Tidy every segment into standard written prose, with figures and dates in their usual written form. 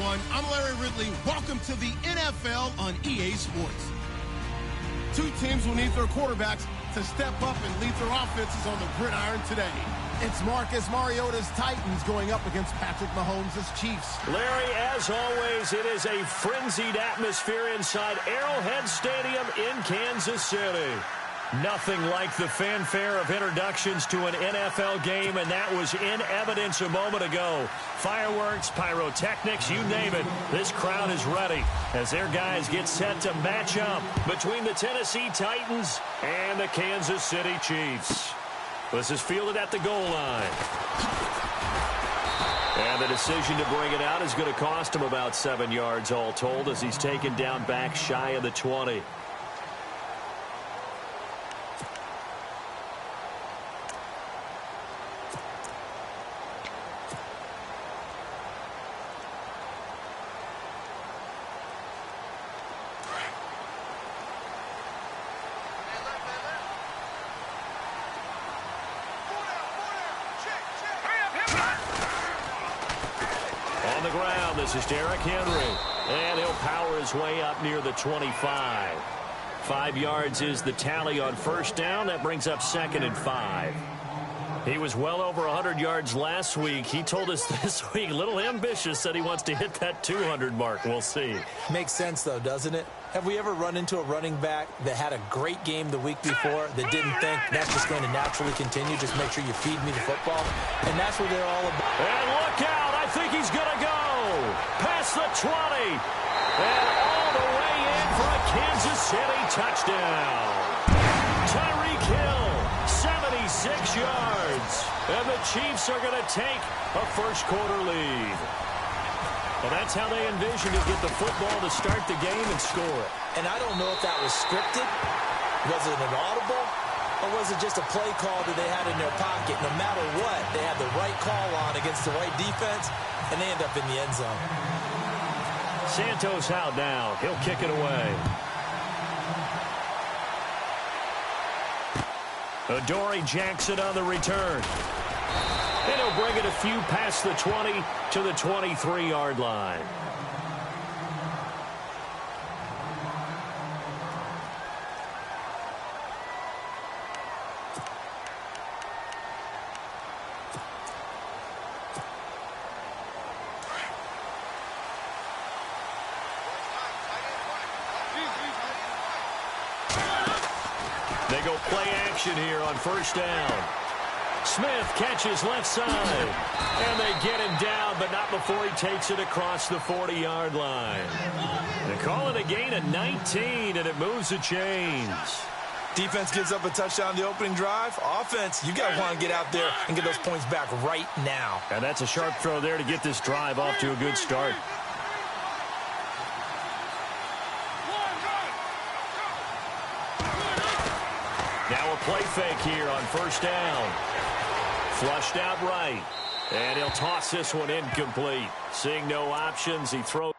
everyone. I'm Larry Ridley. Welcome to the NFL on EA Sports. Two teams will need their quarterbacks to step up and lead their offenses on the gridiron today. It's Marcus Mariota's Titans going up against Patrick Mahomes' Chiefs. Larry, as always, it is a frenzied atmosphere inside Arrowhead Stadium in Kansas City. Nothing like the fanfare of introductions to an NFL game, and that was in evidence a moment ago. Fireworks, pyrotechnics, you name it. This crowd is ready as their guys get set to match up between the Tennessee Titans and the Kansas City Chiefs. This is fielded at the goal line. And the decision to bring it out is going to cost him about 7 yards all told as he's taken down back shy of the 20. On the ground, this is Derrick Henry. And he'll power his way up near the 25. 5 yards is the tally on first down. That brings up 2nd and 5. He was well over 100 yards last week. He told us this week, a little ambitious, said he wants to hit that 200 mark. We'll see. Makes sense, though, doesn't it? Have we ever run into a running back that had a great game the week before that didn't think that's just going to naturally continue? Just make sure you feed me the football. And that's what they're all about. And look out. I think he's going to go past the 20. And all the way in for a Kansas City touchdown. Tyreek Hill, 76 yards. And the Chiefs are going to take a first-quarter lead. Well, that's how they envision to get the football to start the game and score. And I don't know if that was scripted. Was it an audible? Or was it just a play call that they had in their pocket? No matter what, they had the right call on against the right defense, and they end up in the end zone. Santos out now. He'll kick it away. Adoree Jackson on the return. And he'll bring it a few past the 20 to the 23-yard line. They go play action here on first down. Smith catches left side. And they get him down, but not before he takes it across the 40-yard line. They call it a gain of 19, and it moves the chains. Defense gives up a touchdown the opening drive. Offense, you got to want to get out there and get those points back right now. And that's a sharp throw there to get this drive off to a good start. Now a play fake here on first down. Flushed out right. And he'll toss this one incomplete. Seeing no options, he throws.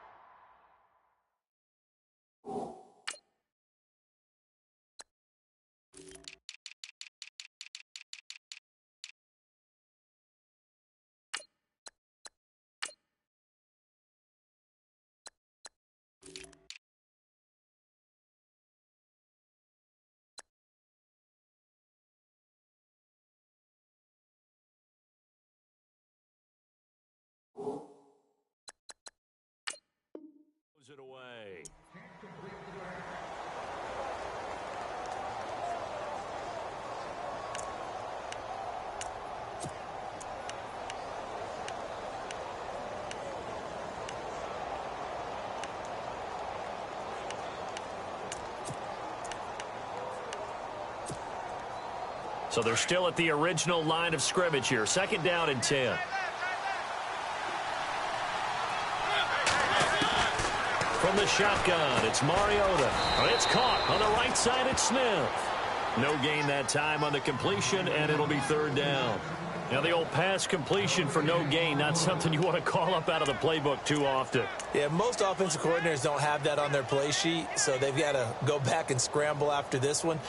It away. So they're still at the original line of scrimmage here. 2nd down and 10. From the shotgun, it's Mariota. It's caught on the right side. It's Smith. No gain that time on the completion, and it'll be 3rd down. Now, the old pass completion for no gain, not something you want to call up out of the playbook too often. Yeah, most offensive coordinators don't have that on their play sheet, so they've got to go back and scramble after this one.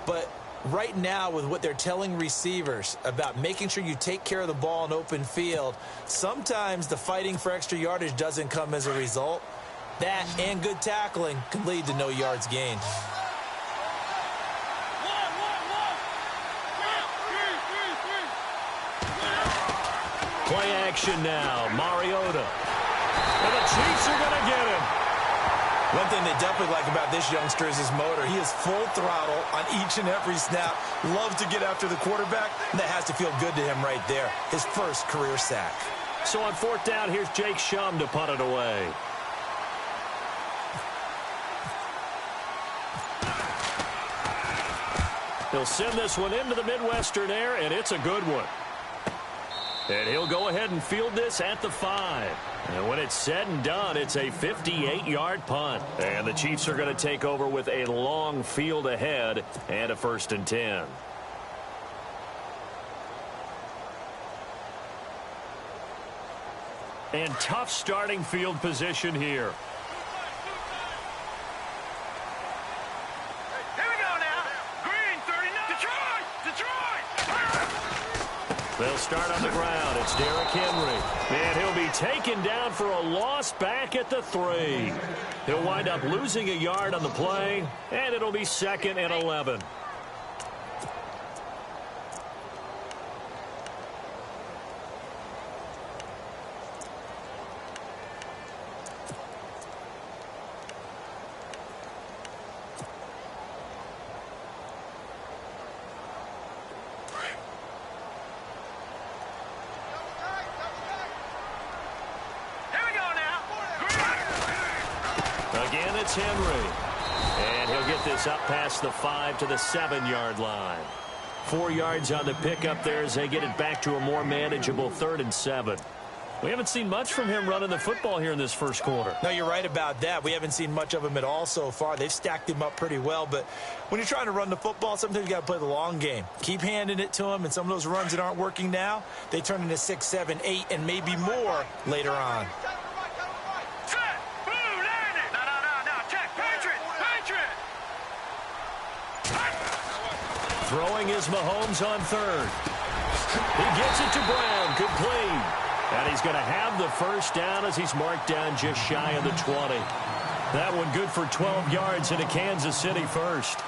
But right now with what they're telling receivers about making sure you take care of the ball in open field, sometimes the fighting for extra yardage doesn't come as a result. That and good tackling can lead to no yards gained. Play action now. Mariota. And the Chiefs are going to get him. One thing they definitely like about this youngster is his motor. He is full throttle on each and every snap. Loves to get after the quarterback. And that has to feel good to him right there. His first career sack. So on fourth down, here's Jake Shum to punt it away. He'll send this one into the Midwestern air, and it's a good one. And he'll go ahead and field this at the 5. And when it's said and done, it's a 58-yard punt. And the Chiefs are going to take over with a long field ahead and a 1st and 10. And tough starting field position here. They'll start on the ground. It's Derrick Henry. And he'll be taken down for a loss back at the 3. He'll wind up losing a yard on the play, and it'll be 2nd and 11. Again, it's Henry. And he'll get this up past the 5 to the 7-yard line. 4 yards on the pickup there as they get it back to a more manageable 3rd and 7. We haven't seen much from him running the football here in this first quarter. No, you're right about that. We haven't seen much of him at all so far. They've stacked him up pretty well. But when you're trying to run the football, sometimes you got to play the long game. Keep handing it to him, and some of those runs that aren't working now, they turn into 6, 7, 8, and maybe more later on. Throwing is Mahomes on 3rd. He gets it to Brown, complete. And he's going to have the first down as he's marked down just shy of the 20. That one good for 12 yards into Kansas City first.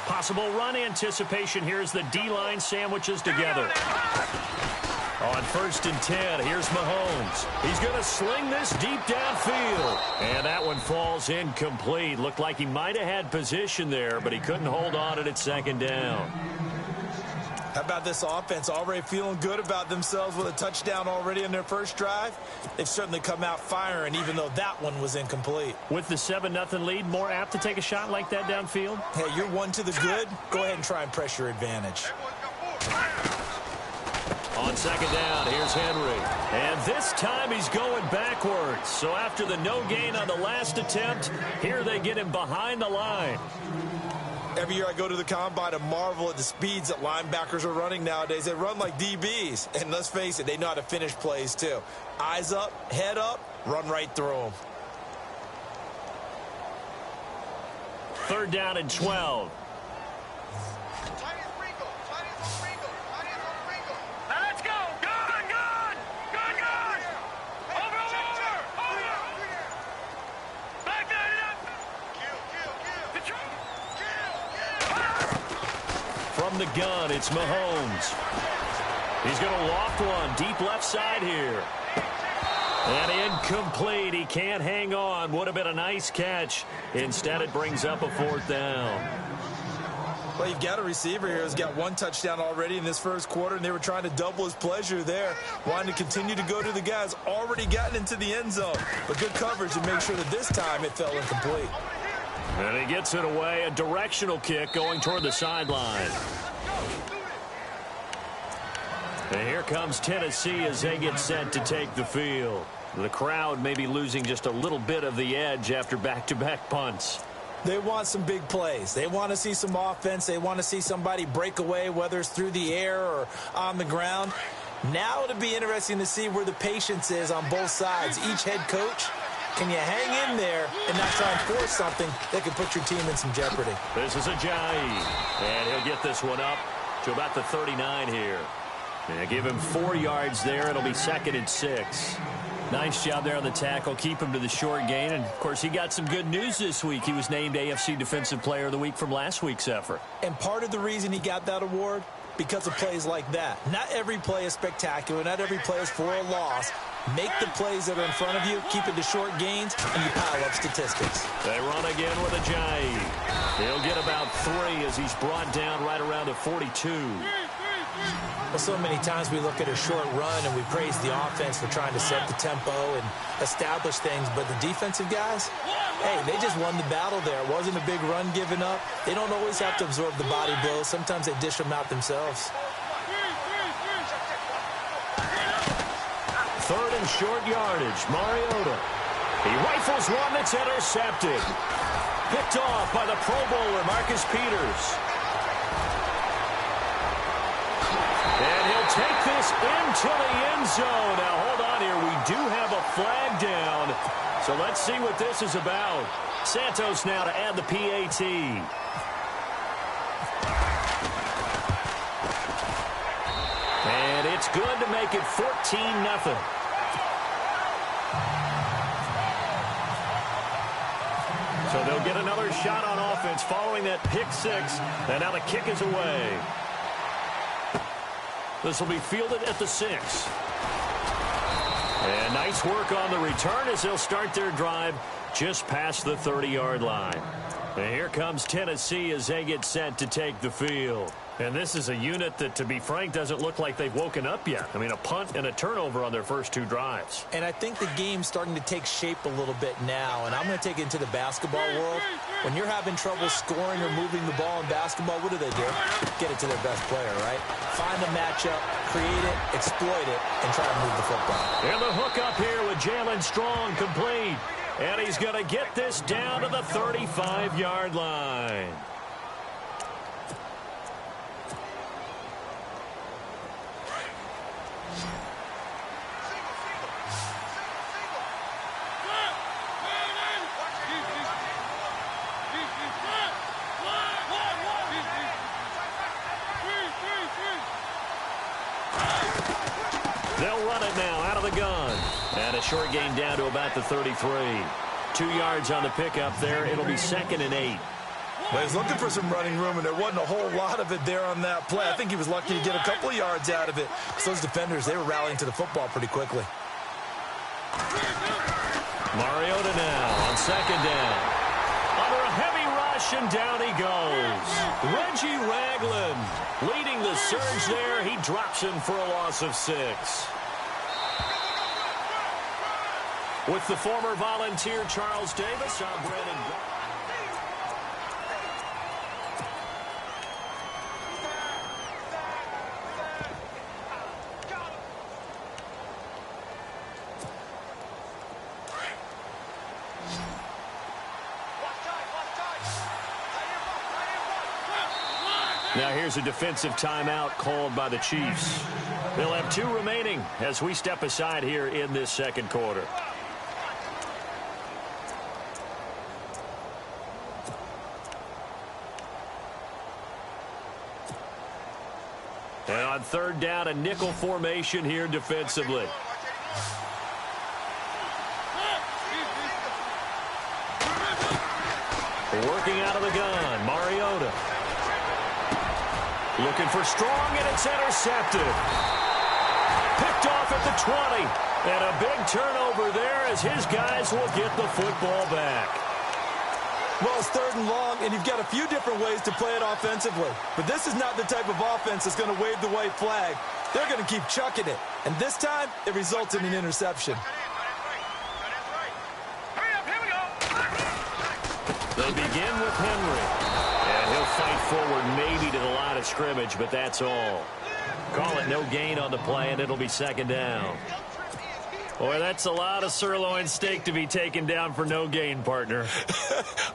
Possible run anticipation here as the D-line sandwiches together. On 1st and 10, here's Mahomes. He's going to sling this deep downfield. And that one falls incomplete. Looked like he might have had position there, but he couldn't hold on at 2nd down. How about this offense already feeling good about themselves with a touchdown already in their first drive? They've certainly come out firing, even though that one was incomplete. With the 7-0 lead, more apt to take a shot like that downfield? Hey, you're one to the good. Go ahead and try and press your advantage. On 2nd down, here's Henry. And this time he's going backwards. So after the no gain on the last attempt, here they get him behind the line. Every year I go to the combine and marvel at the speeds that linebackers are running nowadays. They run like DBs. And let's face it, they know how to finish plays too. Eyes up, head up, run right through them. 3rd down and 12. From the gun, it's Mahomes. He's going to loft one deep left side here. And incomplete. He can't hang on. Would have been a nice catch. Instead, it brings up a 4th down. Well, you've got a receiver here who's got 1 touchdown already in this first quarter, and they were trying to double his pleasure there, wanting to continue to go to the guys already gotten into the end zone. But good coverage to make sure that this time it fell incomplete. And he gets it away, a directional kick going toward the sideline. And here comes Tennessee as they get set to take the field. The crowd may be losing just a little bit of the edge after back-to-back punts. They want some big plays. They want to see some offense. They want to see somebody break away, whether it's through the air or on the ground. Now it'll be interesting to see where the patience is on both sides. Each head coach, can you hang in there and not try and force something that could put your team in some jeopardy? This is Ajayi, and he'll get this one up to about the 39 here. And give him 4 yards there. It'll be 2nd and 6. Nice job there on the tackle. Keep him to the short gain. And, of course, he got some good news this week. He was named AFC Defensive Player of the Week from last week's effort. And part of the reason he got that award, because of plays like that. Not every play is spectacular. Not every play is for a loss. Make the plays that are in front of you, keep it to short gains, and you pile up statistics. They run again with Ajayi. He'll get about 3 as he's brought down right around the 42. Well, so many times we look at a short run and we praise the offense for trying to set the tempo and establish things, but the defensive guys, hey, they just won the battle there. It wasn't a big run given up. They don't always have to absorb the body blows. Sometimes they dish them out themselves. 3rd and short yardage. Mariota. He rifles one that's intercepted. Picked off by the Pro Bowler, Marcus Peters. And he'll take this into the end zone. Now, hold on here. We do have a flag down. So let's see what this is about. Santos now to add the PAT. And it's good to make it 14-0. So they'll get another shot on offense following that pick 6. And now the kick is away. This will be fielded at the 6. And nice work on the return as they'll start their drive just past the 30-yard line. And here comes Tennessee as they get set to take the field. And this is a unit that, to be frank, doesn't look like they've woken up yet. I mean, a punt and a turnover on their first 2 drives. And I think the game's starting to take shape a little bit now. And I'm going to take it into the basketball world. When you're having trouble scoring or moving the ball in basketball, what do? Get it to their best player, right? Find the matchup, create it, exploit it, and try to move the football. And the hook up here with Jalen Strong complete. And he's going to get this down to the 35-yard line. They'll run it now out of the gun. And a short gain down to about the 33. 2 yards on the pickup there. It'll be 2nd and 8. Well, he's looking for some running room, and there wasn't a whole lot of it there on that play. I think he was lucky to get a couple of yards out of it. So those defenders, they were rallying to the football pretty quickly. Mariota now on 2nd down. Under a heavy rush, and down he goes. Reggie Ragland leading the surge there. He drops him for a loss of 6. With the former Volunteer Charles Davis, I'm Brandon. Now here's a defensive timeout called by the Chiefs. They'll have 2 remaining as we step aside here in this second quarter. And on 3rd down, a nickel formation here defensively. Working out of the gun, Mariota. Looking for Strong, and it's intercepted. Picked off at the 20. And a big turnover there as his guys will get the football back. Well, it's 3rd and long, and you've got a few different ways to play it offensively. But this is not the type of offense that's going to wave the white flag. They're going to keep chucking it. And this time, it results in an interception. They begin with Henry. And he'll fight forward maybe to the line of scrimmage, but that's all. Call it no gain on the play, and it'll be 2nd down. Boy, that's a lot of sirloin steak to be taken down for no gain, partner.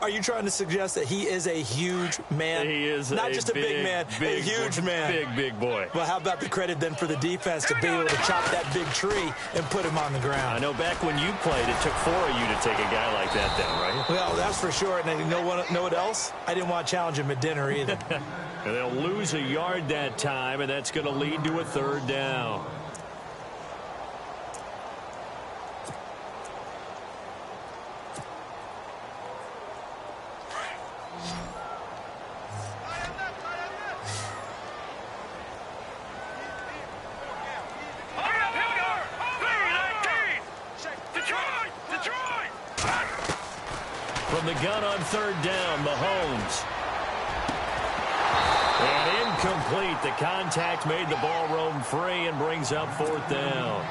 Are you trying to suggest that he is a huge man? He is not just a big man, a huge man. Big boy. Well, how about the credit then for the defense to be able to chop that big tree and put him on the ground? I know back when you played, it took 4 of you to take a guy like that down, right? Well, that's for sure. And you know what else? I didn't want to challenge him at dinner either. And they'll lose a yard that time, and that's going to lead to a 3rd down. From the gun on 3rd down, Mahomes. And incomplete. The contact made the ball roam free and brings up 4th down.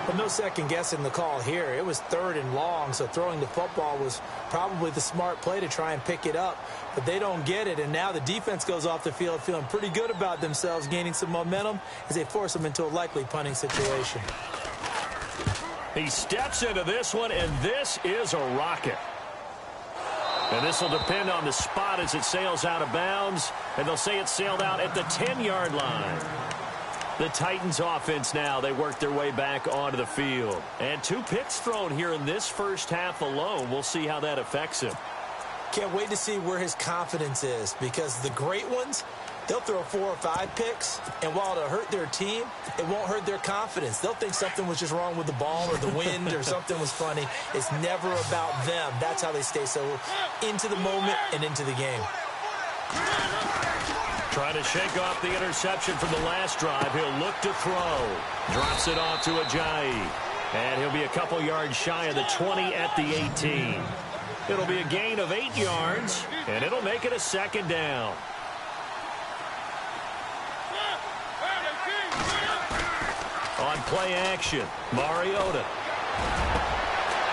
But no second guessing the call here. It was 3rd and long, so throwing the football was probably the smart play to try and pick it up. But they don't get it, and now the defense goes off the field feeling pretty good about themselves, gaining some momentum as they force them into a likely punting situation. He steps into this one, and this is a rocket. And this will depend on the spot as it sails out of bounds, and they'll say it sailed out at the 10-yard line. The Titans offense now, they work their way back onto the field. And 2 picks thrown here in this first half alone. We'll see how that affects him. Can't wait to see where his confidence is, because the great ones, they'll throw 4 or 5 picks, and while it'll hurt their team, it won't hurt their confidence. They'll think something was just wrong with the ball or the wind or something was funny. It's never about them. That's how they stay so into the moment and into the game. Trying to shake off the interception from the last drive. He'll look to throw. Drops it off to Ajayi. And he'll be a couple yards shy of the 20 at the 18. It'll be a gain of 8 yards, and it'll make it a 2nd down. On play action, Mariota.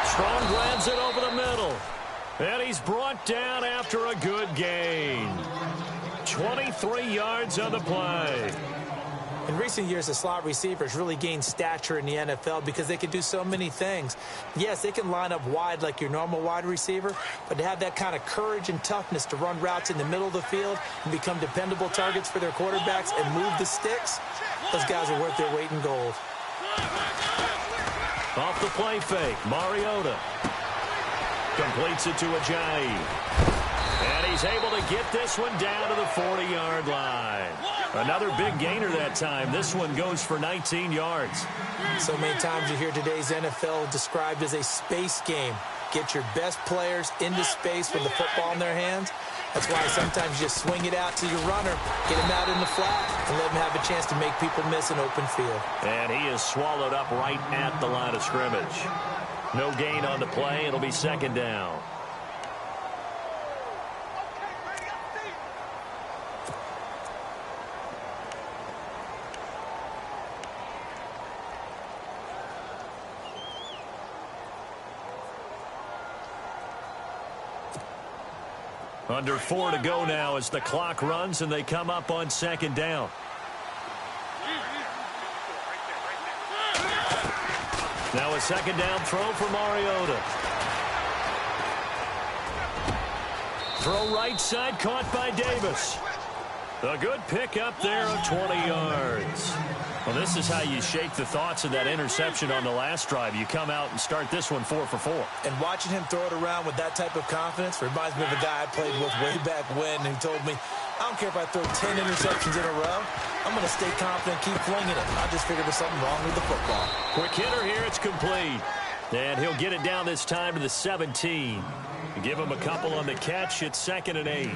Strong grabs it over the middle. And he's brought down after a good gain. 23 yards on the play. In recent years, the slot receivers really gained stature in the NFL because they can do so many things. Yes, they can line up wide like your normal wide receiver, but to have that kind of courage and toughness to run routes in the middle of the field and become dependable targets for their quarterbacks and move the sticks, those guys are worth their weight in gold. Off the play fake, Mariota completes it to Ajayi. And he's able to get this one down to the 40-yard line. Another big gainer that time. This one goes for 19 yards. So many times you hear today's NFL described as a space game. Get your best players into space with the football in their hands. That's why sometimes you just swing it out to your runner, get him out in the flat, and let him have a chance to make people miss an open field. And he is swallowed up right at the line of scrimmage. No gain on the play. It'll be 2nd down. Under 4 to go now as the clock runs and they come up on 2nd down. Now a 2nd down throw for Mariota. Throw right side, caught by Davis. A good pick up there of 20 yards. Well, this is how you shake the thoughts of that interception on the last drive. You come out and start this one 4 for 4. And watching him throw it around with that type of confidence reminds me of a guy I played with way back when who told me, I don't care if I throw 10 interceptions in a row. I'm going to stay confident, keep flinging it. I just figured there's something wrong with the football. Quick hitter here, it's complete. And he'll get it down this time to the 17. Give him a couple on the catch. It's 2nd and 8.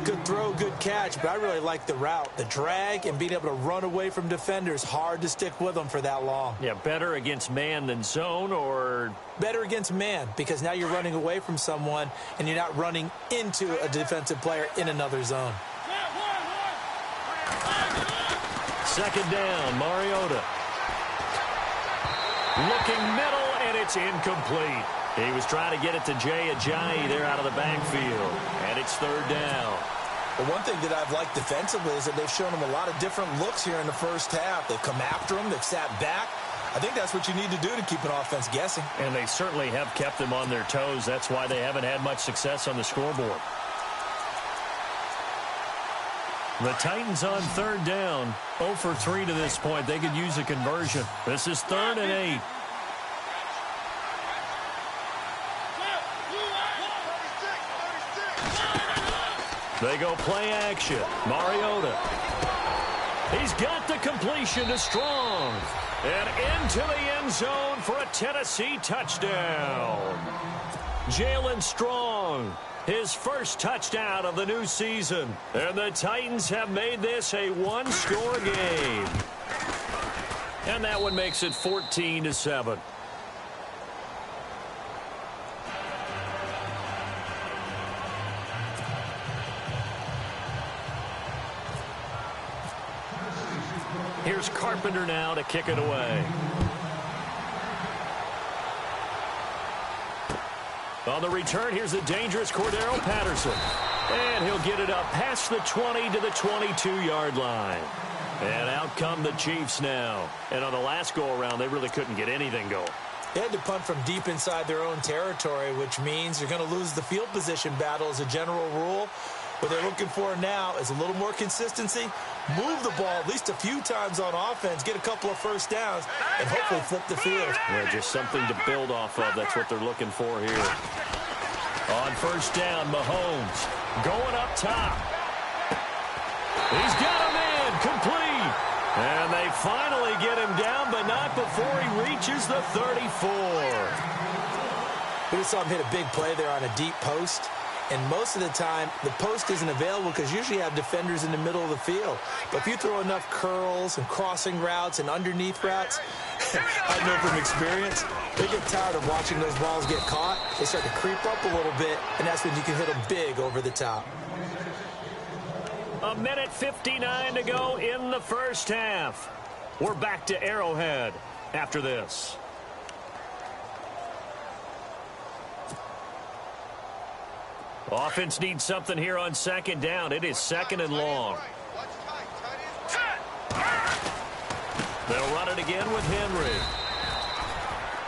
Good throw, good catch, but I really like the route. The drag and being able to run away from defenders, hard to stick with them for that long. Yeah, better against man than zone, or? Better against man, because now you're running away from someone and you're not running into a defensive player in another zone. 2nd down, Mariota. Looking middle, and it's incomplete. He was trying to get it to Jay Ajayi there out of the backfield. And it's 3rd down. Well, one thing that I've liked defensively is that they've shown him a lot of different looks here in the first half. They've come after him. They've sat back. I think that's what you need to do to keep an offense guessing. And they certainly have kept them on their toes. That's why they haven't had much success on the scoreboard. The Titans on third down. 0 for 3 to this point. They could use a conversion. This is 3rd and 8. They go play action. Mariota. He's got the completion to Strong. And into the end zone for a Tennessee touchdown. Jalen Strong, his first touchdown of the new season. And the Titans have made this a one-score game. And that one makes it 14-7. Here's Carpenter now to kick it away. On the return, here's the dangerous Cordero Patterson. And he'll get it up past the 20 to the 22-yard line. And out come the Chiefs now. And on the last go-around, they really couldn't get anything going. They had to punt from deep inside their own territory, which means you're going to lose the field position battle as a general rule. What they're looking for now is a little more consistency, move the ball at least a few times on offense, get a couple of first downs, and hopefully flip the field. Yeah, just something to build off of. That's what they're looking for here. On first down, Mahomes going up top. He's got a man complete. And they finally get him down, but not before he reaches the 34. We just saw him hit a big play there on a deep post. And most of the time, the post isn't available because usually you have defenders in the middle of the field. But if you throw enough curls and crossing routes and underneath routes, I know from experience, they get tired of watching those balls get caught. They start to creep up a little bit, and that's when you can hit them big over the top. 1:59 to go in the first half. We're back to Arrowhead after this. Offense needs something here on second down. It is 2nd and long. They'll run it again with Henry.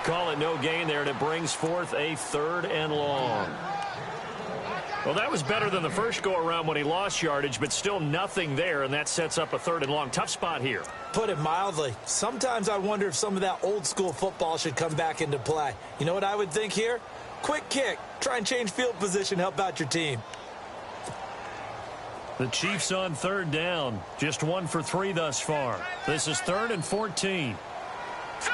Call it no gain there, and it brings forth a 3rd and long. Well, that was better than the first go-around when he lost yardage, but still nothing there, and that sets up a 3rd and long. Tough spot here. Put it mildly. Sometimes I wonder if some of that old-school football should come back into play. You know what I would think here? Quick kick. Try and change field position. Help out your team. The Chiefs on 3rd down. Just 1 for 3 thus far. This is 3rd and 14. Set.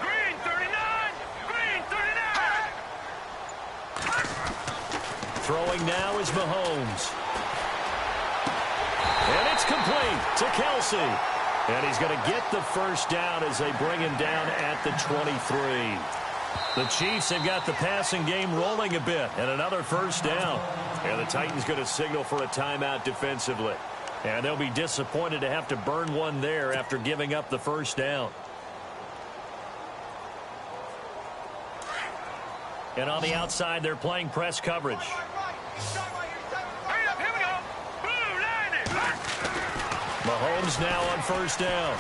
Green 39. Green 39. Throwing now is Mahomes. And it's complete to Kelsey. And he's going to get the first down as they bring him down at the 23. The Chiefs have got the passing game rolling a bit, and another first down. And the Titans going to signal for a timeout defensively. And they'll be disappointed to have to burn one there after giving up the first down. And on the outside, they're playing press coverage. Mahomes now on first down.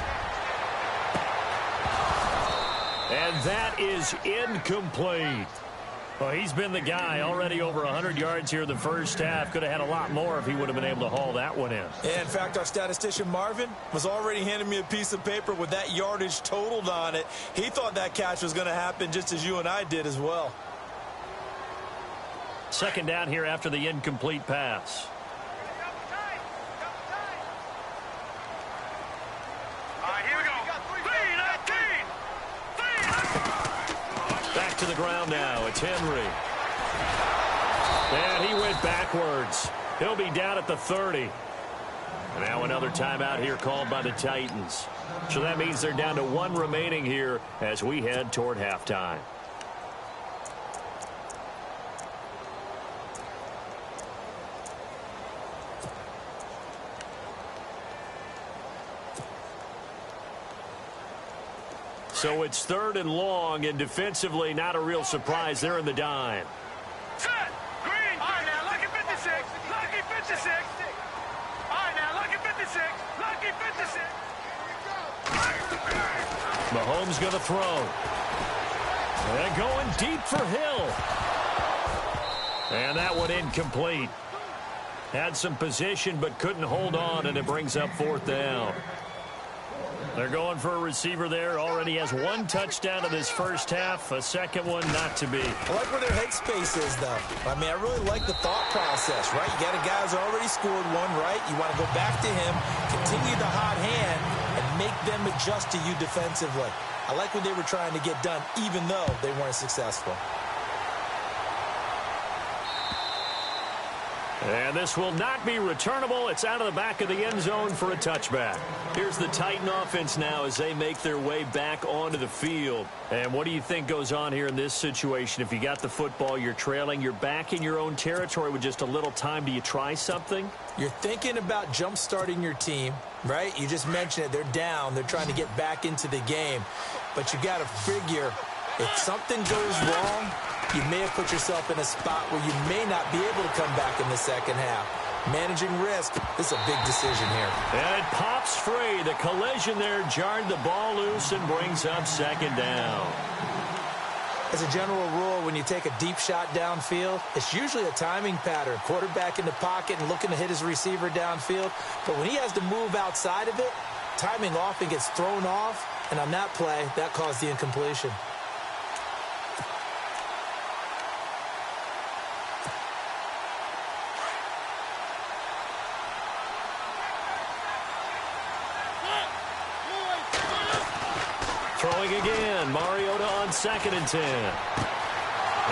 And that is incomplete. Well, he's been the guy already over 100 yards here in the first half. Could have had a lot more if he would have been able to haul that one in. Yeah, in fact, our statistician Marvin was already handing me a piece of paper with that yardage totaled on it. He thought that catch was going to happen just as you and I did as well. 2nd down here after the incomplete pass. Back to the ground now. It's Henry. And he went backwards. He'll be down at the 30. Now another timeout here called by the Titans. So that means they're down to 1 remaining here as we head toward halftime. So it's 3rd and long, and defensively not a real surprise. They're in the dime. Set. Green. All right, now, lucky 56. Lucky 56. All right, now, lucky 56. Lucky 56. Mahomes going to throw. And going deep for Hill. And that one incomplete. Had some position but couldn't hold on, and it brings up 4th down. They're going for a receiver there. Already has 1 touchdown in this first half. A second one not to be. I like where their headspace is, though. I mean, I really like the thought process, right? You got a guy who's already scored one, right? You want to go back to him, continue the hot hand, and make them adjust to you defensively. I like what they were trying to get done, even though they weren't successful. And this will not be returnable. It's out of the back of the end zone for a touchback. Here's the Titan offense now as they make their way back onto the field. And what do you think goes on here in this situation? If you got the football, you're trailing, you're back in your own territory with just a little time. Do you try something? You're thinking about jump-starting your team, right? You just mentioned it. They're down. They're trying to get back into the game. But you got to figure if something goes wrong, you may have put yourself in a spot where you may not be able to come back in the second half. Managing risk, this is a big decision here. And it pops free. The collision there jarred the ball loose and brings up 2nd down. As a general rule, when you take a deep shot downfield, it's usually a timing pattern. Quarterback in the pocket and looking to hit his receiver downfield. But when he has to move outside of it, timing often gets thrown off. And on that play, that caused the incompletion. Throwing again, Mariota on 2nd and 10.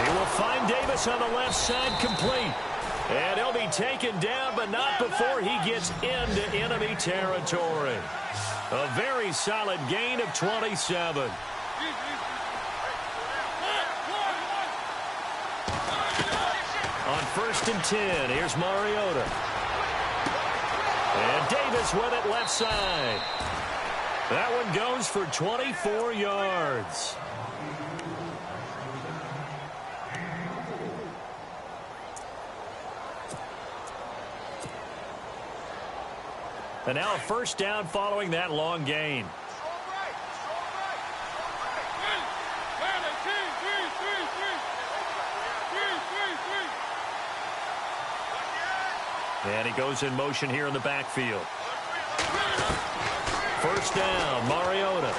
He will find Davis on the left side, complete. And he'll be taken down, but not before he gets into enemy territory. A very solid gain of 27. On 1st and 10, here's Mariota. And Davis with it left side. That one goes for 24 yards. And now a 1st down following that long gain. And he goes in motion here in the backfield. 1st down, Mariota.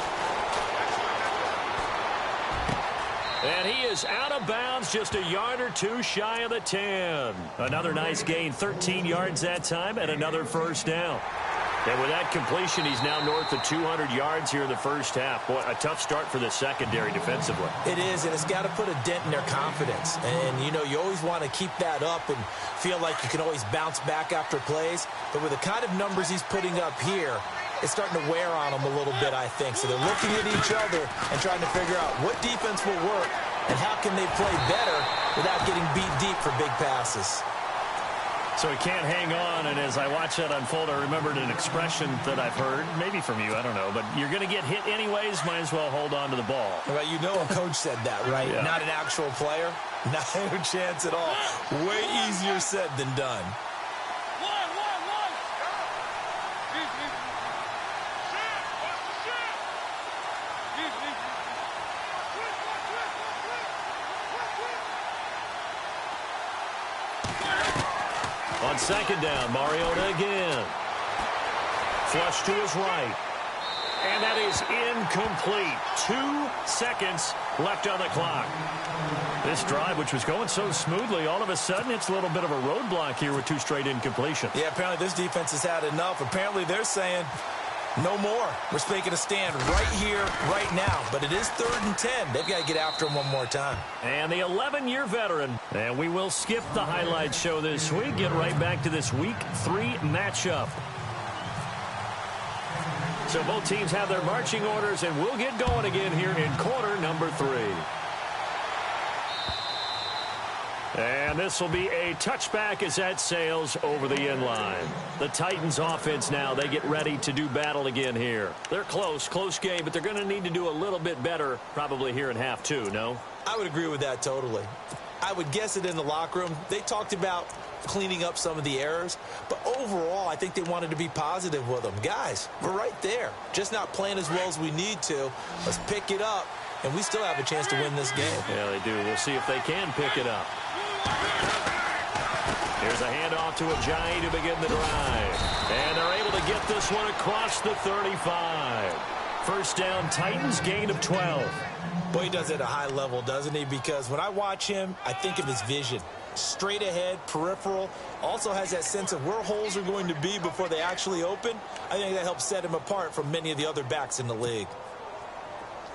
And he is out of bounds, just a yard or two shy of the 10. Another nice gain, 13 yards that time, and another 1st down. And with that completion, he's now north of 200 yards here in the first half. Boy, a tough start for the secondary defensively. It is, and it's got to put a dent in their confidence. And, you know, you always want to keep that up and feel like you can always bounce back after plays. But with the kind of numbers he's putting up here, it's starting to wear on them a little bit, I think. So they're looking at each other and trying to figure out what defense will work and how can they play better without getting beat deep for big passes. So he can't hang on, and as I watch that unfold, I remembered an expression that I've heard, maybe from you, I don't know, but you're going to get hit anyways, might as well hold on to the ball. Well, you know a coach said that, right? Yeah. Not an actual player. Not a chance at all. Way easier said than done. On 2nd down, Mariota again. Flush to his right. And that is incomplete. 2 seconds left on the clock. This drive, which was going so smoothly, all of a sudden it's a little bit of a roadblock here with 2 straight incompletions. Yeah, apparently this defense has had enough. Apparently they're saying no more. We're making a stand right here, right now. But it is 3rd and 10. They've got to get after him one more time. And the 11-year veteran. And we will skip the highlight show this week. Get right back to this Week 3 matchup. So both teams have their marching orders, and we'll get going again here in quarter number 3. And this will be a touchback as that sails over the end line. The Titans offense now, they get ready to do battle again here. They're close game, but they're going to need to do a little bit better probably here in half 2, no? I would agree with that totally. I would guess it in the locker room. They talked about cleaning up some of the errors, but overall, I think they wanted to be positive with them. Guys, we're right there. Just not playing as well as we need to. Let's pick it up, and we still have a chance to win this game. Yeah, they do. We'll see if they can pick it up. Here's a handoff to Ajayi to begin the drive. And they're able to get this one across the 35. First down, Titans, gain of 12. Boy, he does it at a high level, doesn't he? Because when I watch him, I think of his vision. Straight ahead, peripheral. Also has that sense of where holes are going to be before they actually open. I think that helps set him apart from many of the other backs in the league.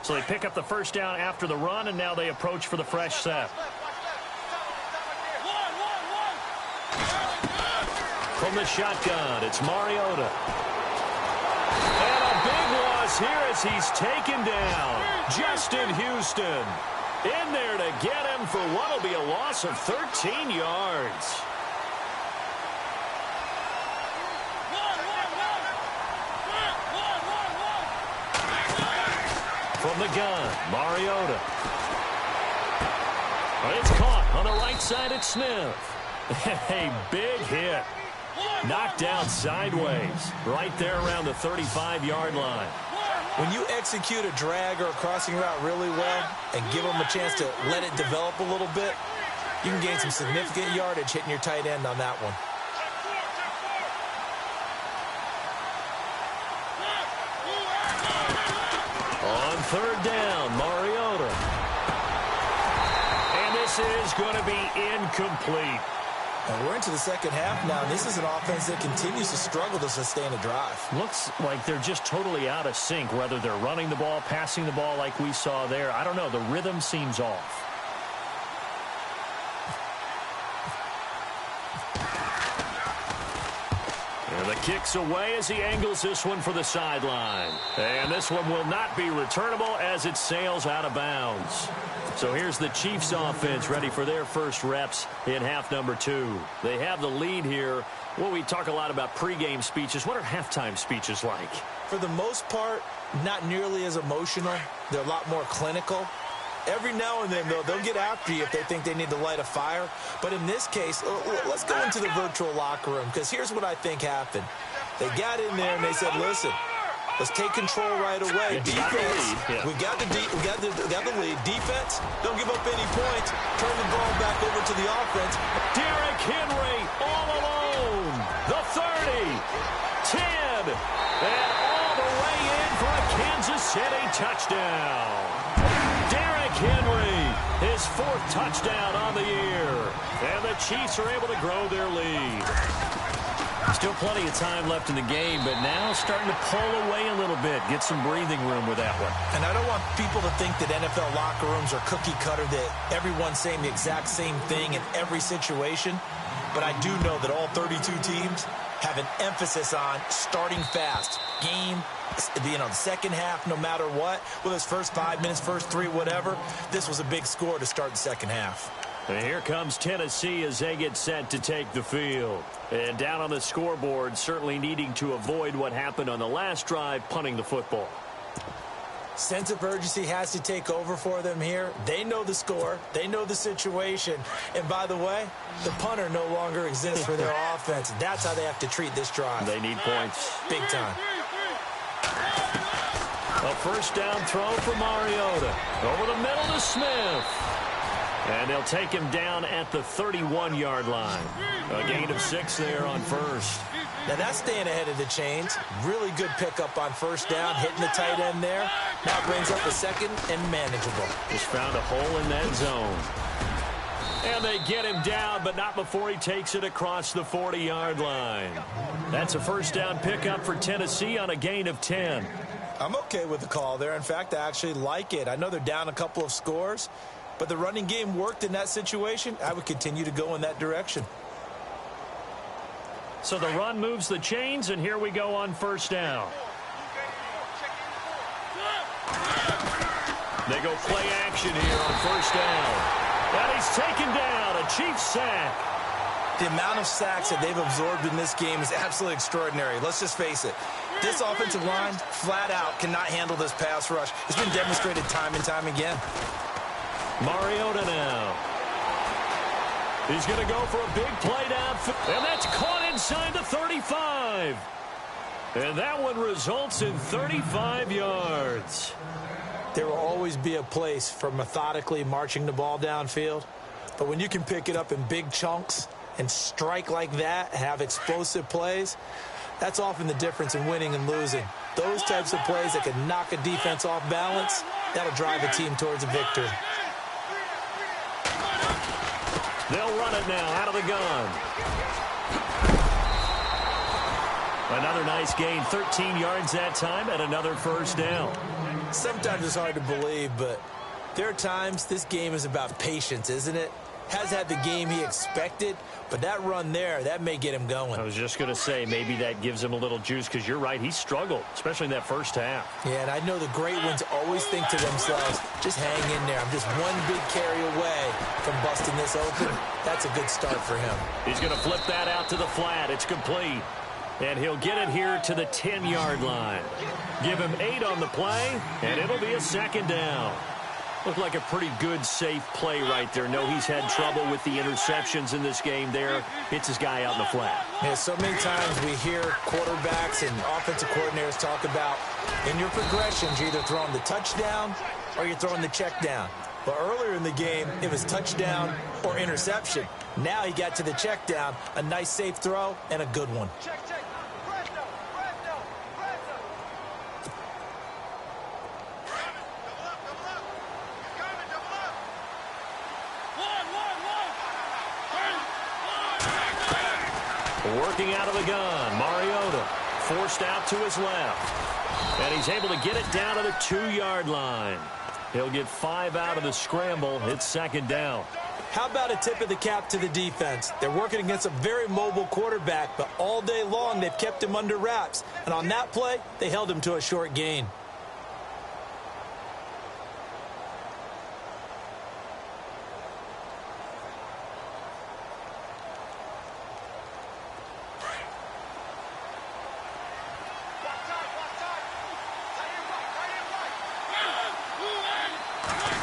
So they pick up the first down after the run, and now they approach for the fresh set. From the shotgun, it's Mariota. And a big loss here as he's taken down. Justin Houston in there to get him for what will be a loss of 13 yards. From the gun, Mariota. It's caught on the right side at Smith. A big hit. Knocked down sideways. Right there around the 35-yard line. When you execute a drag or a crossing route really well and give them a chance to let it develop a little bit, you can gain some significant yardage hitting your tight end on that one. On third down, Mariota. And this is going to be incomplete. And we're into the second half now, and this is an offense that continues to struggle to sustain a drive. Looks like they're just totally out of sync, whether they're running the ball, passing the ball like we saw there. I don't know. The rhythm seems off. And the kick's away as he angles this one for the sideline. And this one will not be returnable as it sails out of bounds. So here's the Chiefs offense ready for their first reps in half number 2. They have the lead here. Well, we talk a lot about pregame speeches. What are halftime speeches like? For the most part, not nearly as emotional. They're a lot more clinical. Every now and then, though, they'll get after you if they think they need to light a fire. But in this case, let's go into the virtual locker room, because here's what I think happened. They got in there and they said, listen, let's take control right away. Defense, we got the lead. Defense, don't give up any points. Turn the ball back over to the offense. Derrick Henry all alone. The 30, 10, and all the way in for a Kansas City touchdown. Derrick Henry, his 4th touchdown on the year. And the Chiefs are able to grow their lead. Still plenty of time left in the game, but now starting to pull away a little bit. Get some breathing room with that one. And I don't want people to think that NFL locker rooms are cookie cutter, that everyone's saying the exact same thing in every situation. But I do know that all 32 teams have an emphasis on starting fast. Game, the second half, no matter what. Whether it's first 5 minutes, first 3, whatever. This was a big score to start the second half. And here comes Tennessee as they get set to take the field. And down on the scoreboard, certainly needing to avoid what happened on the last drive, punting the football. Sense of urgency has to take over for them here. They know the score. They know the situation. And by the way, the punter no longer exists for their offense. That's how they have to treat this drive. They need points. Big time. A first down throw for Mariota. Over the middle to Smith. And they'll take him down at the 31-yard line. A gain of 6 there on first. Now that's staying ahead of the chains. Really good pickup on first down, hitting the tight end there. Now brings up a second and manageable. Just found a hole in that zone. And they get him down, but not before he takes it across the 40-yard line. That's a first down pickup for Tennessee on a gain of 10. I'm okay with the call there. In fact, I actually like it. I know they're down a couple of scores, but the running game worked in that situation. I would continue to go in that direction. So the run moves the chains, and here we go on first down. They go play action here on first down. And he's taken down, a Chiefs sack. The amount of sacks that they've absorbed in this game is absolutely extraordinary. Let's just face it. This offensive line, flat out, cannot handle this pass rush. It's been demonstrated time and time again. Mariota now. He's going to go for a big play downfield, and that's caught inside the 35. And that one results in 35 yards. There will always be a place for methodically marching the ball downfield. But when you can pick it up in big chunks and strike like that, have explosive plays, that's often the difference in winning and losing. Those types of plays that can knock a defense off balance, that'll drive a team towards a victory. They'll run it now out of the gun. Another nice gain, 13 yards that time, and another first down. Sometimes it's hard to believe, but there are times this game is about patience, isn't it? Has had the game he expected, but that run there, that may get him going. I was just going to say, maybe that gives him a little juice, because you're right, he struggled, especially in that first half. Yeah, and I know the great ones always think to themselves, just hang in there. I'm just one big carry away from busting this open. That's a good start for him. He's going to flip that out to the flat. It's complete. And he'll get it here to the 10-yard line. Give him 8 on the play, and it'll be a second down. Looked like a pretty good, safe play right there. No, he's had trouble with the interceptions in this game there. Hits his guy out in the flat. Yeah, so many times we hear quarterbacks and offensive coordinators talk about in your progressions, you're either throwing the touchdown or you're throwing the check down. But earlier in the game, it was touchdown or interception. Now he got to the check down, a nice safe throw, and a good one. Working out of the gun, Mariota forced out to his left. And he's able to get it down to the 2-yard line. He'll get 5 out of the scramble. It's second down. How about a tip of the cap to the defense? They're working against a very mobile quarterback, but all day long they've kept him under wraps. And on that play, they held him to a short gain.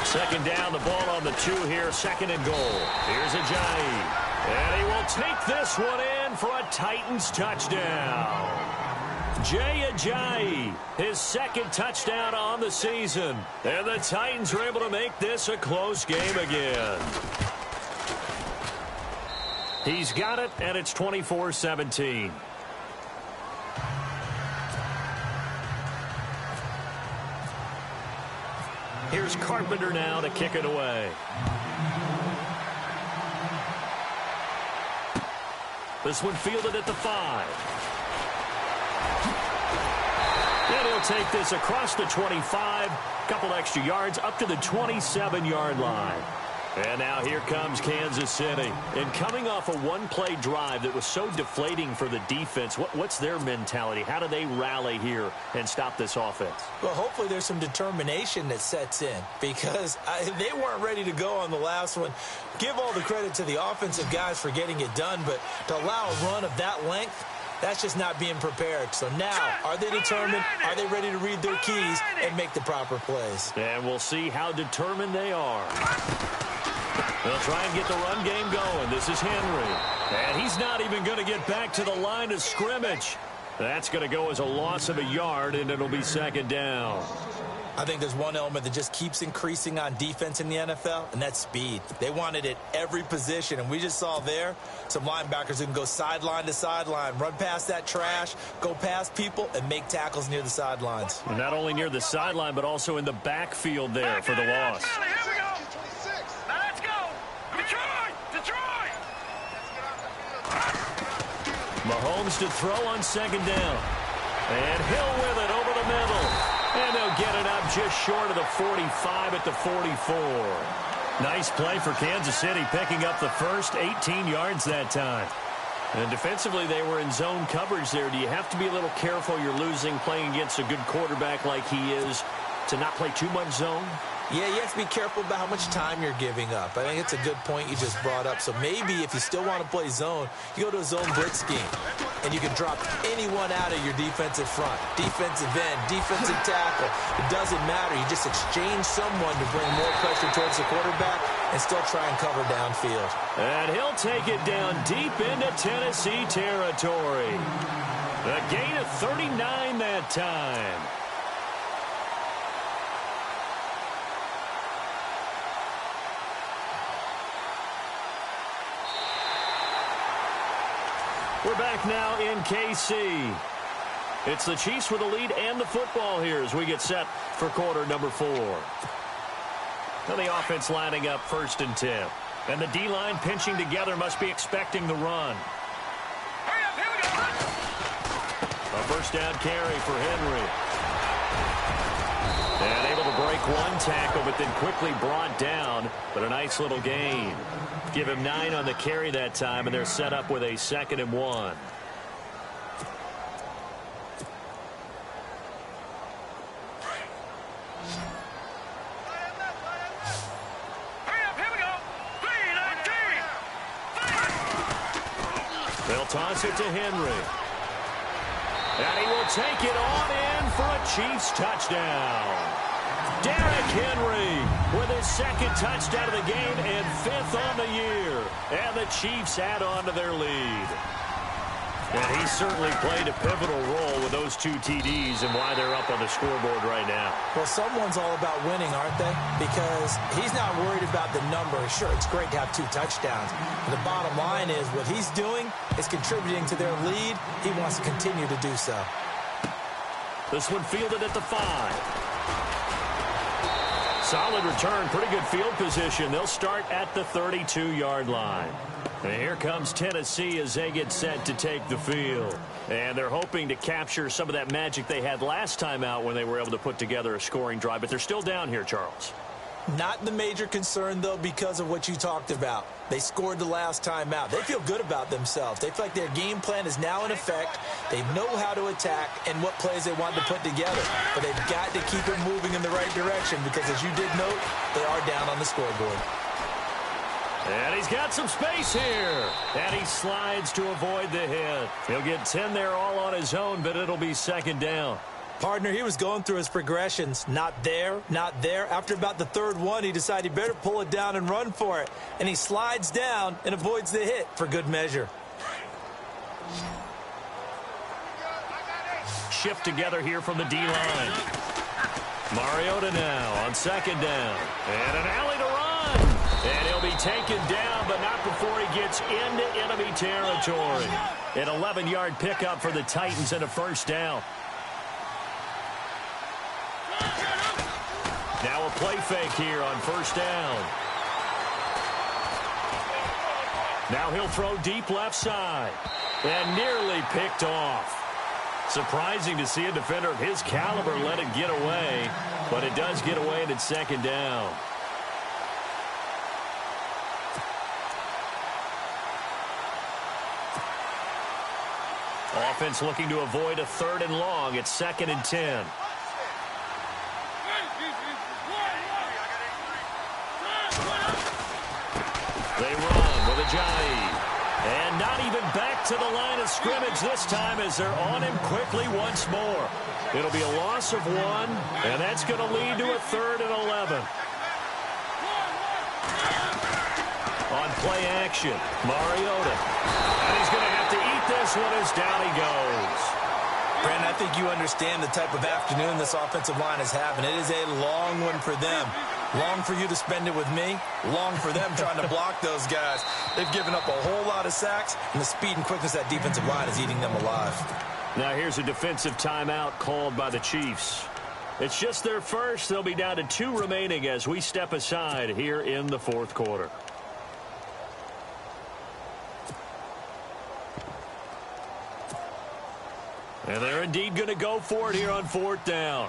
Second down, the ball on the 2 here, second and goal. Here's Ajayi. And he will take this one in for a Titans touchdown. Jay Ajayi, his second touchdown on the season. And the Titans are able to make this a close game again. He's got it, and it's 24-17. Here's Carpenter now to kick it away. This one fielded at the 5. And he'll take this across the 25. Couple extra yards up to the 27-yard line. And now here comes Kansas City. And coming off a one-play drive that was so deflating for the defense, what's their mentality? How do they rally here and stop this offense? Well, hopefully there's some determination that sets in because they weren't ready to go on the last one. Give all the credit to the offensive guys for getting it done, but to allow a run of that length, that's just not being prepared. So now, are they determined? Are they ready to read their keys and make the proper plays? And we'll see how determined they are. They'll try and get the run game going. This is Henry. And he's not even going to get back to the line of scrimmage. That's going to go as a loss of a yard, and it'll be second down. I think there's one element that just keeps increasing on defense in the NFL, and that's speed. They want it at every position, and we just saw there some linebackers who can go sideline to sideline, run past that trash, go past people, and make tackles near the sidelines. And not only near the sideline, but also in the backfield there for the loss. Here we go. Now let's go. Detroit! Mahomes to throw on second down. And Hill with it over the middle. And they'll get it up just short of the 45 at the 44. Nice play for Kansas City, picking up the first 18 yards that time. And defensively, they were in zone coverage there. Do you have to be a little careful? You're losing playing against a good quarterback like he is to not play too much zone? Yeah, you have to be careful about how much time you're giving up. I think it's a good point you just brought up. So maybe if you still want to play zone, you go to a zone blitz scheme. And you can drop anyone out of your defensive front. Defensive end, defensive tackle. It doesn't matter. You just exchange someone to bring more pressure towards the quarterback, and still try and cover downfield. And he'll take it down deep into Tennessee territory. A gain of 39 that time. We're back now in KC. It's the Chiefs with the lead and the football here as we get set for quarter number 4. Now the offense lining up 1st and 10. And the D-line pinching together, must be expecting the run. Hurry up, here we go. A first down carry for Henry. And able to break one tackle, but then quickly brought down. But a nice little gain. Give him 9 on the carry that time, and they're set up with a 2nd and 1. They'll toss it to Henry. And he will take it on in for a Chiefs touchdown. Derrick Henry with his 2nd touchdown of the game and 5th on the year. And the Chiefs add on to their lead. And he certainly played a pivotal role with those 2 TDs and why they're up on the scoreboard right now. Well, someone's all about winning, aren't they? Because he's not worried about the number. Sure, it's great to have 2 touchdowns. But the bottom line is what he's doing is contributing to their lead. He wants to continue to do so. This one fielded at the 5. Solid return, pretty good field position. They'll start at the 32-yard line. And here comes Tennessee as they get set to take the field. And they're hoping to capture some of that magic they had last time out when they were able to put together a scoring drive. But they're still down here, Charles. Not the major concern, though, because of what you talked about. They scored the last time out. They feel good about themselves. They feel like their game plan is now in effect. They know how to attack and what plays they want to put together. But they've got to keep it moving in the right direction because, as you did note, they are down on the scoreboard. And he's got some space here. And he slides to avoid the hit. He'll get 10 there all on his own, but it'll be 2nd down. Partner, he was going through his progressions. Not there, not there. After about the 3rd one, he decided he better pull it down and run for it. And he slides down and avoids the hit for good measure. Shift together here from the D-line. Mariota now on 2nd down. And an alley to run. And he'll be taken down, but not before he gets into enemy territory. An 11-yard pickup for the Titans and a 1st down. Now a play fake here on 1st down. Now he'll throw deep left side. And nearly picked off. Surprising to see a defender of his caliber let it get away. But it does get away and it's 2nd down. Offense looking to avoid a 3rd and long. It's 2nd and 10. They run with Ajayi. And not even back to the line of scrimmage this time as they're on him quickly once more. It'll be a loss of 1, and that's going to lead to a 3rd and 11. On play action, Mariota. And he's going to have to eat this one as down he goes. Brandon, I think you understand the type of afternoon this offensive line is having. It is a long one for them. Long for you to spend it with me. Long for them trying to block those guys. They've given up a whole lot of sacks, and the speed and quickness of that defensive line is eating them alive. Now here's a defensive timeout called by the Chiefs. It's just their first. They'll be down to 2 remaining as we step aside here in the 4th quarter. And they're indeed going to go for it here on 4th down.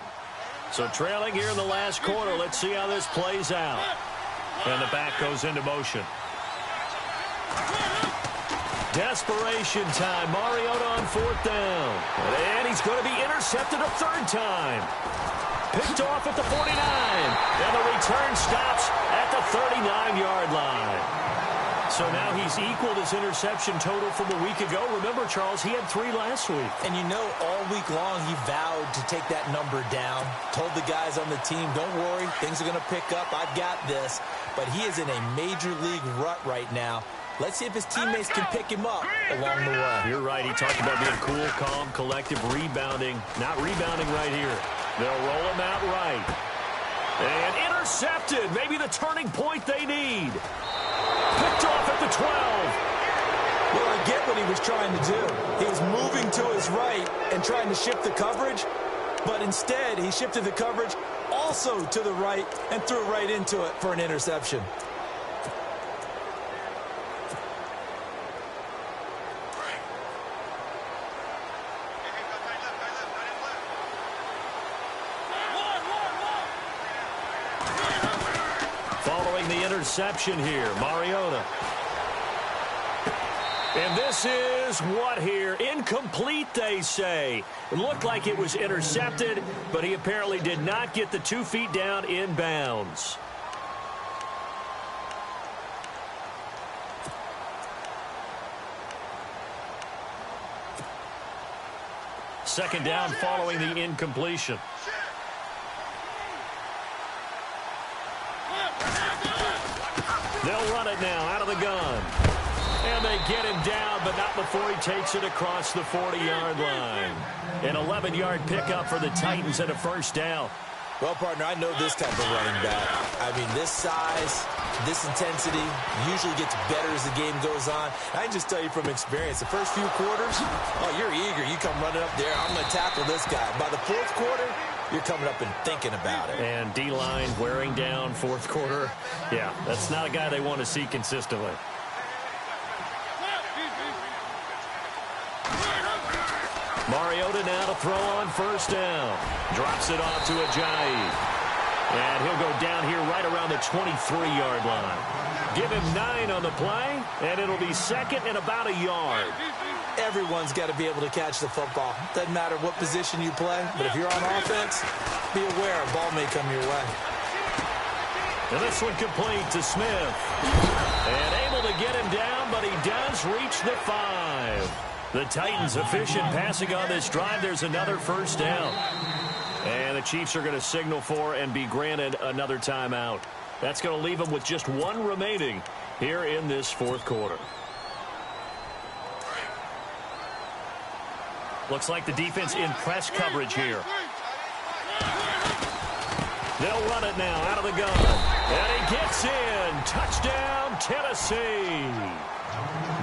So trailing here in the last quarter. Let's see how this plays out. And the back goes into motion. Desperation time. Mariota on 4th down. And he's going to be intercepted a 3rd time. Picked off at the 49. And the return stops at the 39-yard line. So now he's equaled his interception total from a week ago. Remember, Charles, he had 3 last week. And you know, all week long he vowed to take that number down. Told the guys on the team, don't worry, things are going to pick up. I've got this. But he is in a major league rut right now. Let's see if his teammates can pick him up along the way. You're right. He talked about being cool, calm, collective, rebounding. Not rebounding right here. They'll roll him out right. And intercepted. Maybe the turning point they need. Picked off at the 12. Well, I get what he was trying to do. He was moving to his right and trying to shift the coverage. But instead, he shifted the coverage also to the right and threw right into it for an interception. Following the interception here, Mariota. And this is what here? Incomplete, they say. It looked like it was intercepted, but he apparently did not get the 2 feet down in bounds. Second down following the incompletion. They'll run it now out of the gun. And they get him down, but not before he takes it across the 40-yard line. An 11-yard pickup for the Titans and a first down. Well, partner, I know this type of running back. I mean, this size, this intensity usually gets better as the game goes on. I can just tell you from experience, the first few quarters, oh, you're eager. You come running up there, I'm going to tackle this guy. By the fourth quarter, you're coming up and thinking about it. And D-line wearing down fourth quarter. Yeah, that's not a guy they want to see consistently. Mariota now to throw on first down. Drops it off to Ajayi. And he'll go down here right around the 23-yard line. Give him 9 on the play, and it'll be second and about a yard. Everyone's got to be able to catch the football. Doesn't matter what position you play, but if you're on offense, be aware a ball may come your way. And this one complete to Smith. And able to get him down, but he does reach the 5. The Titans efficient passing on this drive. There's another first down. And the Chiefs are going to signal for and be granted another timeout. That's going to leave them with just 1 remaining here in this fourth quarter. Looks like the defense in press coverage here. They'll run it now out of the gun. And he gets in. Touchdown, Tennessee.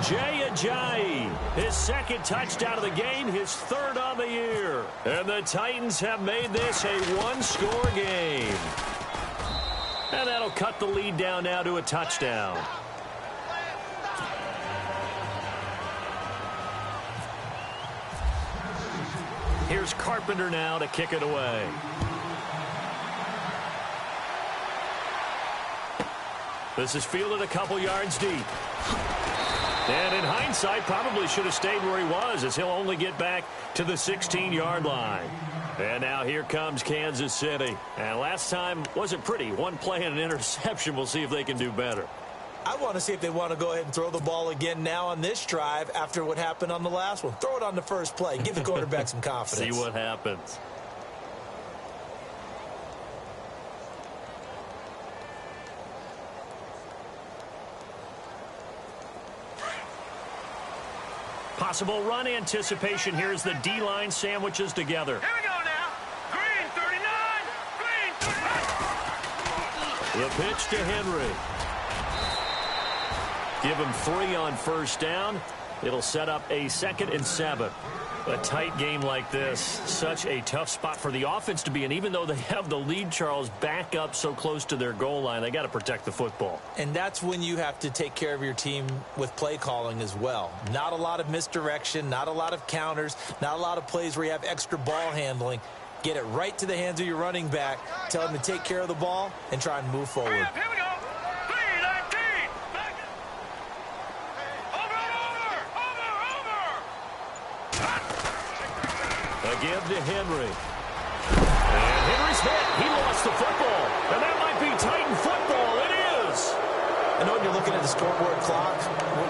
Jay Ajayi, his second touchdown of the game, his third on the year. And the Titans have made this a 1-score game. And that'll cut the lead down now to a touchdown. Here's Carpenter now to kick it away. This is fielded a couple yards deep. And in hindsight, probably should have stayed where he was, as he'll only get back to the 16-yard line. And now here comes Kansas City. And last time wasn't pretty. 1 play and an interception. We'll see if they can do better. I want to see if they want to go ahead and throw the ball again now on this drive after what happened on the last one. Throw it on the first play. Give the quarterback some confidence. See what happens. Possible run anticipation here as the D-line sandwiches together. Here we go now. Green 39. Green 39. The pitch to Henry. Give him 3 on first down. It'll set up a 2nd and 7. A tight game like this, such a tough spot for the offense to be in. Even though they have the lead, Charles, back up so close to their goal line, they got to protect the football. And that's when you have to take care of your team with play calling as well. Not a lot of misdirection, not a lot of counters, not a lot of plays where you have extra ball handling. Get it right to the hands of your running back, tell him to take care of the ball, and try and move forward. Here we go. Green 19. Again to Henry. And Henry's hit. He lost the football. And that might be Titan football. It is. I know when you're looking at the scoreboard clock,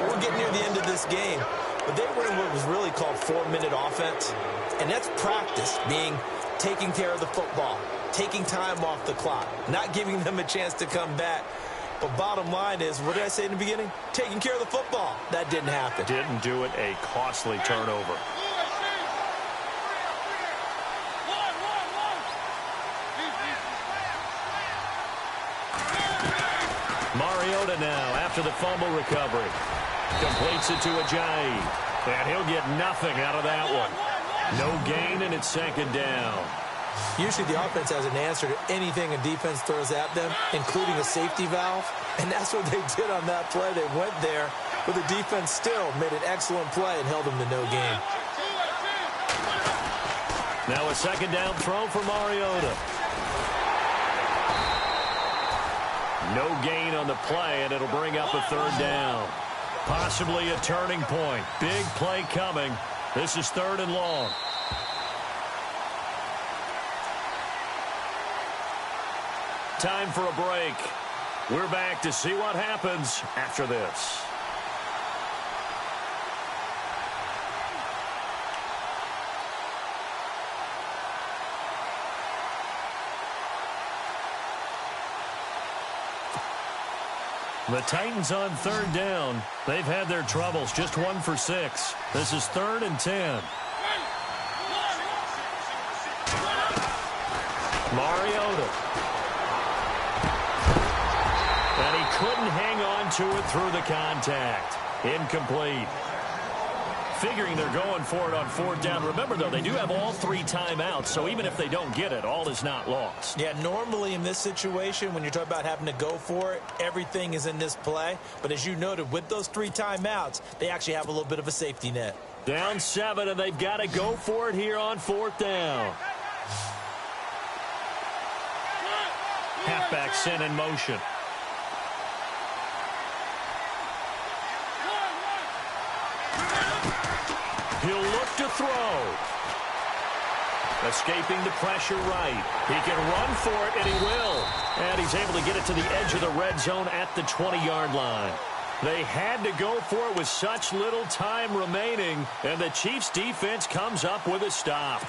we're getting near the end of this game, but they were in what was really called 4-minute offense, and that's practice, being taking care of the football, taking time off the clock, not giving them a chance to come back. But bottom line is, what did I say in the beginning? Taking care of the football. That didn't happen. Didn't do it. A costly turnover. Mariota now after the fumble recovery. Completes it to Ajayi. And he'll get nothing out of that one. No gain, and it's second down. Usually the offense has an answer to anything a defense throws at them, including a safety valve. And that's what they did on that play. They went there, but the defense still made an excellent play and held them to no gain. Now a second down throw for Mariota. No gain on the play, and it'll bring up a third down. Possibly a turning point. Big play coming. This is 3rd and long. Time for a break. We're back to see what happens after this. The Titans on 3rd down. They've had their troubles. Just 1 for 6. This is 3rd and 10. Mariota. And he couldn't hang on to it through the contact. Incomplete. Figuring they're going for it on 4th down. Remember, though, they do have all 3 timeouts, so even if they don't get it, all is not lost. Yeah, normally in this situation, when you're talking about having to go for it, everything is in this play. But as you noted, with those 3 timeouts, they actually have a little bit of a safety net. Down 7, and they've got to go for it here on 4th down. Halfback sent in motion. He'll look to throw. Escaping the pressure right. He can run for it, and he will. And he's able to get it to the edge of the red zone at the 20-yard line. They had to go for it with such little time remaining, and the Chiefs' defense comes up with a stop.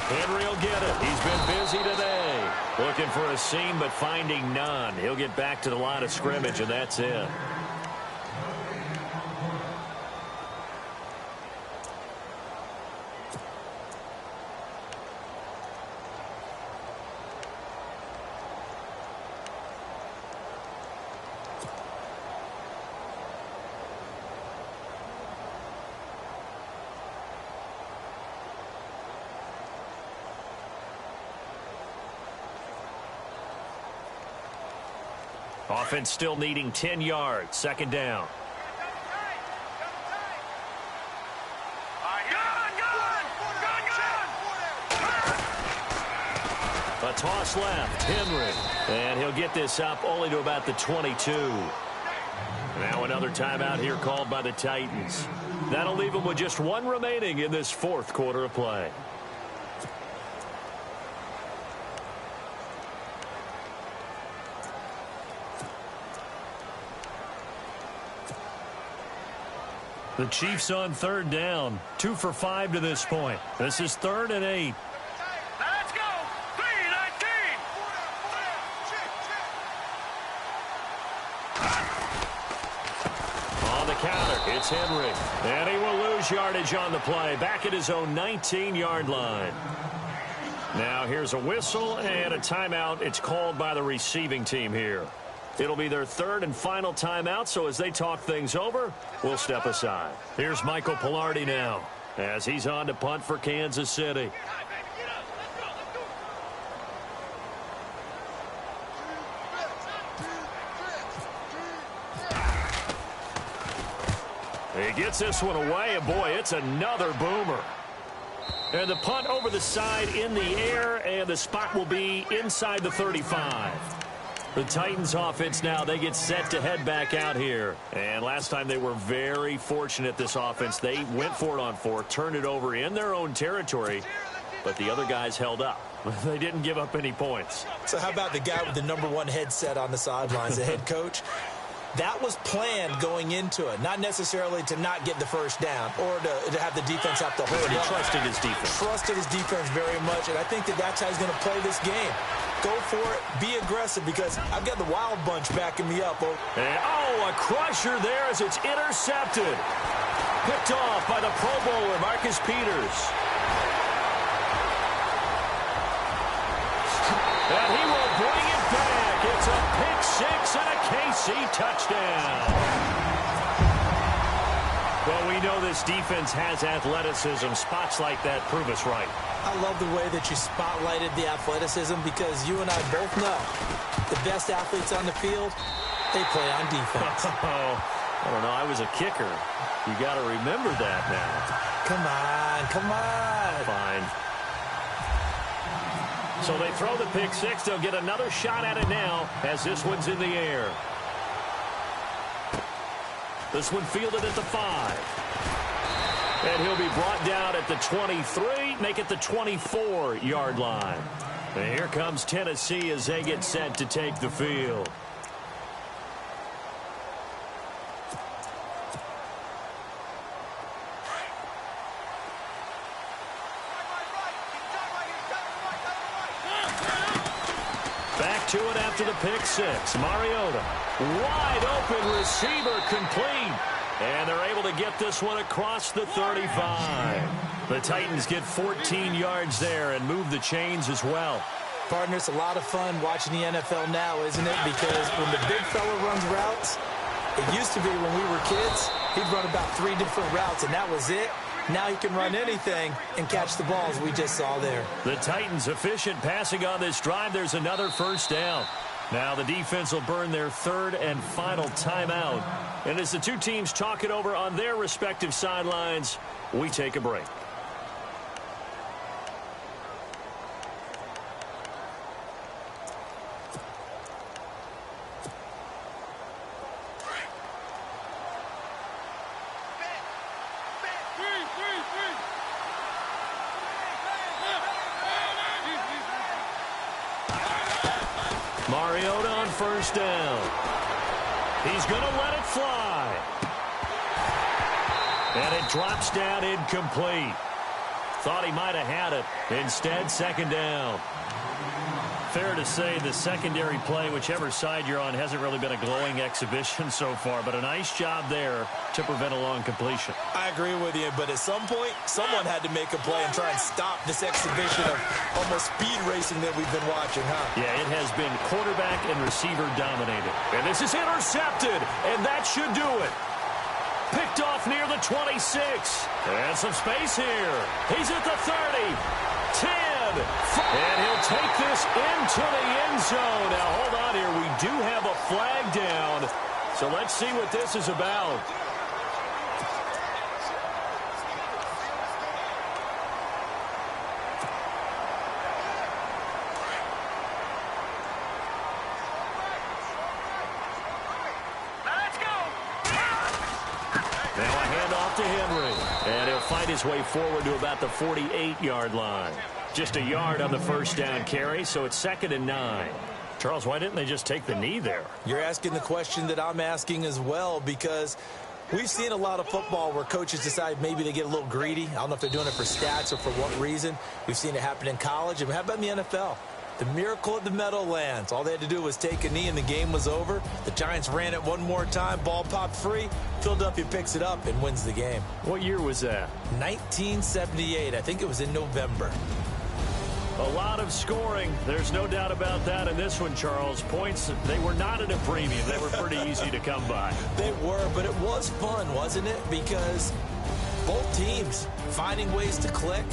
Henry will get it. He's been busy today. Looking for a seam, but finding none. He'll get back to the line of scrimmage, and that's it. Offense still needing 10 yards. 2nd down. A toss left. Henry. And he'll get this up only to about the 22. Now another timeout here called by the Titans. That'll leave them with just 1 remaining in this 4th quarter of play. The Chiefs on 3rd down. 2 for 5 to this point. This is 3rd and 8. Let's go. 3-19. On the counter, it's Henry. And he will lose yardage on the play. Back at his own 19-yard line. Now here's a whistle and a timeout. It's called by the receiving team here. It'll be their 3rd and final timeout, so as they talk things over, we'll step aside. Here's Michael Palardy now, as he's on to punt for Kansas City. He gets this one away, and boy, it's another boomer. And the punt over the side in the air, and the spot will be inside the 35. The Titans offense now, they get set to head back out here. And last time they were very fortunate, this offense. They went for it on 4, turned it over in their own territory, but the other guys held up. They didn't give up any points. So how about the guy with the #1 headset on the sidelines, the head coach? That was planned going into it, not necessarily to not get the first down or to have the defense have to hold it. He trusted his defense. Trusted his defense very much, and I think that's how he's going to play this game. Go for it, be aggressive, because I've got the Wild Bunch backing me up. And, a crusher there as it's intercepted. Picked off by the Pro Bowler, Marcus Peters. And he will bring it back. It's a pick 6 and a KC touchdown. Well, we know this defense has athleticism. Spots like that prove us right. I love the way that you spotlighted the athleticism, because you and I both know the best athletes on the field, they play on defense. I don't know. I was a kicker. You got to remember that now. Come on. Fine. So they throw the pick 6. They'll get another shot at it now as this one's in the air. This one fielded at the 5. And he'll be brought down at the 23, make it the 24-yard line. And here comes Tennessee as they get set to take the field. Back to it after the pick 6. Mariota, wide open receiver, complete. And they're able to get this one across the 35. The Titans get 14 yards there and move the chains as well. Partner, it's a lot of fun watching the NFL now, isn't it? Because when the big fella runs routes, it used to be when we were kids, he'd run about 3 different routes, and that was it. Now he can run anything and catch the balls we just saw there. The Titans efficient passing on this drive. There's another first down. Now the defense will burn their 3rd and final timeout. And as the two teams talk it over on their respective sidelines, we take a break. Mariota on first down. He's going to let it fly. And it drops down incomplete. Thought he might have had it. Instead, second down. Fair to say the secondary play, whichever side you're on, hasn't really been a glowing exhibition so far, but a nice job there to prevent a long completion. I agree with you, but at some point, someone had to make a play and try and stop this exhibition of almost speed racing that we've been watching, huh? Yeah, it has been quarterback and receiver dominated. And this is intercepted, and that should do it. Picked off near the 26. And some space here. He's at the 30. 10. And he'll take this into the end zone. Now, hold on here. We do have a flag down. So let's see what this is about. Now a handoff to Henry. And he'll fight his way forward to about the 48-yard line. Just a yard on the first down carry, so it's 2nd and 9. Charles, why didn't they just take the knee there? You're asking the question that I'm asking as well, because we've seen a lot of football where coaches decide maybe they get a little greedy. I don't know if they're doing it for stats or for what reason. We've seen it happen in college. And how about in the NFL? The miracle of the Meadowlands. All they had to do was take a knee and the game was over. The Giants ran it one more time. Ball popped free. Philadelphia picks it up and wins the game. What year was that? 1978. I think it was in November. A lot of scoring. There's no doubt about that in this one, Charles. Points, they were not at a premium. They were pretty easy to come by. They were, but it was fun, wasn't it? Because both teams finding ways to click.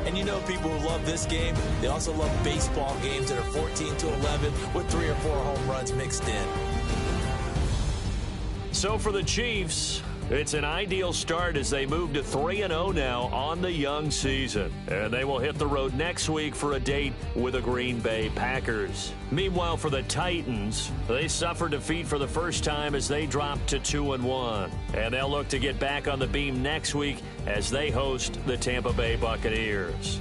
And you know people who love this game, they also love baseball games that are 14-11 with 3 or 4 home runs mixed in. So for the Chiefs, It's an ideal start as they move to 3-0 now on the young season. And they will hit the road next week for a date with the Green Bay Packers. Meanwhile, for the Titans, they suffered defeat for the first time as they dropped to 2-1. And they'll look to get back on the beam next week as they host the Tampa Bay Buccaneers.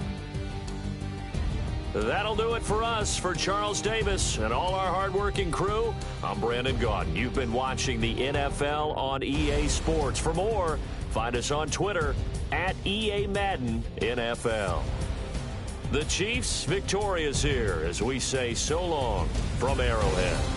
That'll do it for us. For Charles Davis and all our hardworking crew, I'm Brandon Gaudin. You've been watching the NFL on EA Sports. For more, find us on Twitter at EA Madden NFL. The Chiefs victorious here as we say so long from Arrowhead.